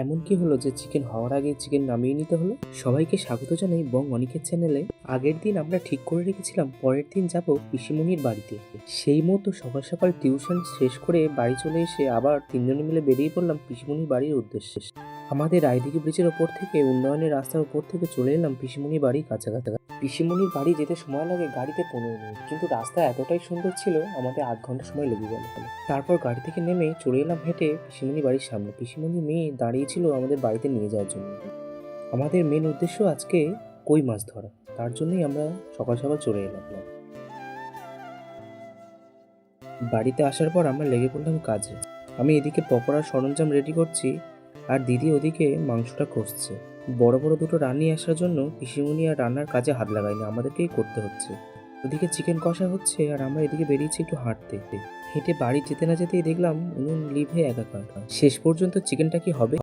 এমন কি হলো যে চিকেন হওয়ার আগে চিকেন নামিয়ে নিতে হলো? সবাইকে স্বাগত জানাই বং অনিকের চ্যানেলে। আগের দিন আমরা ঠিক করে রেখেছিলাম পরের দিন যাব পিসিমণির বাড়িতে। সেই মতো সকাল সকাল টিউশন শেষ করে বাড়ি চলে এসে আবার তিনজনে মিলে বেরিয়ে পড়লাম পিসিমণির বাড়ির উদ্দেশ্যে। আমাদের রায়দিঘি ব্রিজের ওপর থেকে উন্নয়নের রাস্তার উপর থেকে চলে এলাম পিসিমণির বাড়ির কাছাকাছি। পিসিমণির বাড়ি যেতে সময় লাগে গাড়িতে 15 মিনিট, কিন্তু রাস্তা এতটাই সুন্দর ছিল আমাদের আধ ঘন্টা সময় লেগে গেল। তারপর গাড়ি থেকে নেমে চলে এলাম হেঁটে পিসিমণির বাড়ির সামনে। পিসিমণির মেয়ে দাঁড়িয়ে ছিল আমাদের বাড়িতে নিয়ে যাওয়ার জন্য। আমাদের মেন উদ্দেশ্য আজকে কই মাছ ধরা, তার জন্যই আমরা সকাল সকাল চলে এলাম। বাড়িতে আসার পর আমরা লেগে পড়লাম কাজে। আমি এদিকে পকোড়ার সরঞ্জাম রেডি করছি আর দিদি ওদিকে মাংসটা কষছে। বড় বড় দুটো রান্নি আসার জন্য পিসিমণি আর রান্নার কাজে হাত লাগায়নি, আমাদেরকেই করতে হচ্ছে। ওদিকে চিকেন কষা হচ্ছে আর আমরা এদিকে বেরিয়েছি একটু হাঁটতে। হেঁটে বাড়ি যেতে না যেতেই দেখলাম উনুন লিভে একাকার। শেষ পর্যন্ত চিকেনটা কি হবে